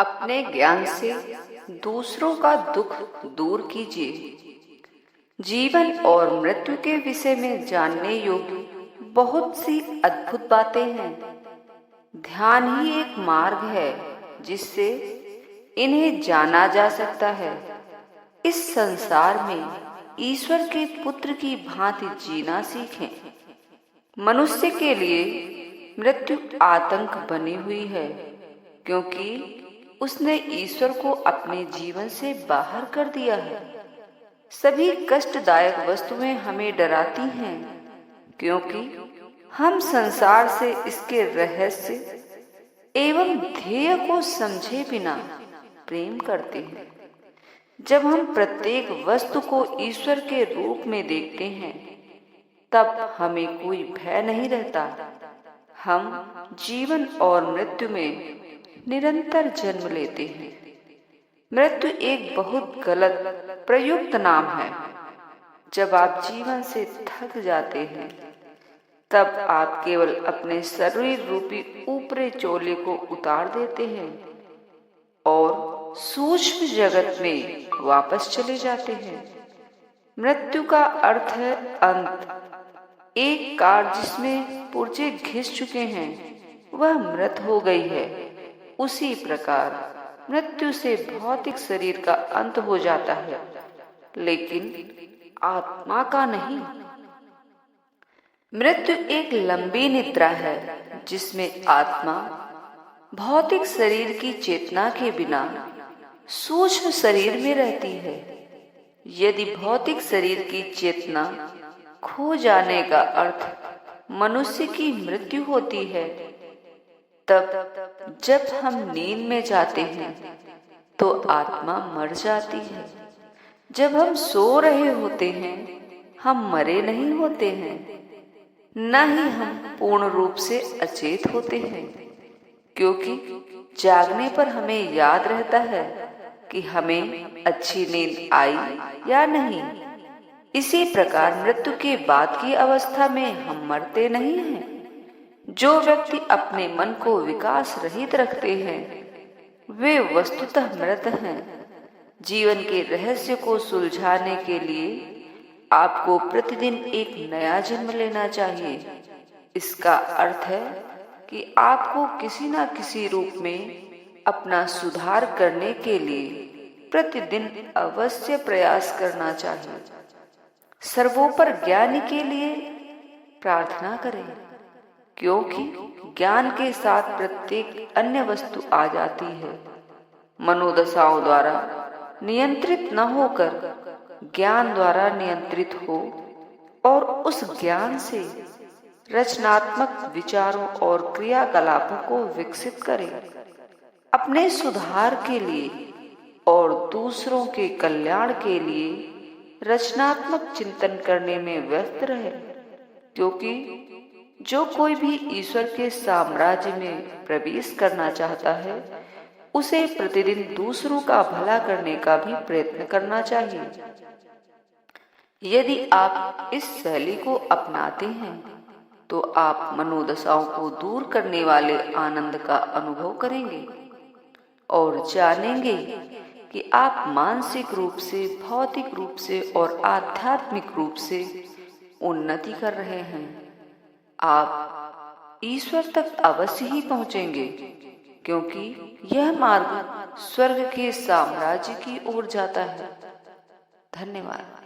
अपने ज्ञान से दूसरों का दुख दूर कीजिए। जीवन और मृत्यु के विषय में जानने योग्य बहुत सी अद्भुत बातें हैं। ध्यान ही एक मार्ग है जिससे इन्हें जाना जा सकता है। इस संसार में ईश्वर के पुत्र की भांति जीना सीखें। मनुष्य के लिए मृत्यु आतंक बनी हुई है, क्योंकि उसने ईश्वर को अपने जीवन से बाहर कर दिया है। सभी कष्टदायक वस्तुएं हमें डराती हैं, क्योंकि हम संसार से इसके रहस्य एवं ध्येय को समझे बिना प्रेम करते हैं। जब हम प्रत्येक वस्तु को ईश्वर के रूप में देखते हैं, तब हमें कोई भय नहीं रहता। हम जीवन और मृत्यु में निरंतर जन्म लेते हैं। मृत्यु एक बहुत गलत प्रयुक्त नाम है। जब आप जीवन से थक जाते हैं, तब आप केवल अपने शरीर रूपी ऊपरी चोले को उतार देते हैं और सूक्ष्म जगत में वापस चले जाते हैं। मृत्यु का अर्थ है अंत। एक कार जिसमें पुर्जे घिस चुके हैं, वह मृत हो गई है। उसी प्रकार मृत्यु से भौतिक शरीर का अंत हो जाता है, लेकिन आत्मा का नहीं। मृत्यु एक लंबी निद्रा है जिसमें आत्मा भौतिक शरीर की चेतना के बिना सूक्ष्म शरीर में रहती है। यदि भौतिक शरीर की चेतना खो जाने का अर्थ मनुष्य की मृत्यु होती है, तब जब हम नींद में जाते हैं तो आत्मा मर जाती है। जब हम सो रहे होते हैं, हम मरे नहीं होते हैं, न ही हम पूर्ण रूप से अचेत होते हैं, क्योंकि जागने पर हमें याद रहता है कि हमें अच्छी नींद आई या नहीं। इसी प्रकार मृत्यु के बाद की अवस्था में हम मरते नहीं हैं। जो व्यक्ति अपने मन को विकास रहित रखते हैं, वे वस्तुतः मृत हैं। जीवन के रहस्य को सुलझाने के लिए आपको प्रतिदिन एक नया जन्म लेना चाहिए। इसका अर्थ है कि आपको किसी न किसी रूप में अपना सुधार करने के लिए प्रतिदिन अवश्य प्रयास करना चाहिए। सर्वोपरि ज्ञानी के लिए प्रार्थना करें, क्योंकि ज्ञान के साथ प्रत्येक अन्य वस्तु आ जाती है। मनोदशाओं द्वारा नियंत्रित न होकर ज्ञान द्वारा नियंत्रित हो और उस ज्ञान से रचनात्मक विचारों और क्रियाकलापों को विकसित करें। अपने सुधार के लिए और दूसरों के कल्याण के लिए रचनात्मक चिंतन करने में व्यस्त रहे, क्योंकि जो कोई भी ईश्वर के साम्राज्य में प्रवेश करना चाहता है, उसे प्रतिदिन दूसरों का भला करने का भी प्रयत्न करना चाहिए। यदि आप इस शैली को अपनाते हैं, तो आप मनोदशाओं को दूर करने वाले आनंद का अनुभव करेंगे और जानेंगे कि आप मानसिक रूप से, भौतिक रूप से और आध्यात्मिक रूप से उन्नति कर रहे हैं। आप ईश्वर तक अवश्य ही पहुंचेंगे, क्योंकि यह मार्ग स्वर्ग के साम्राज्य की ओर जाता है। धन्यवाद।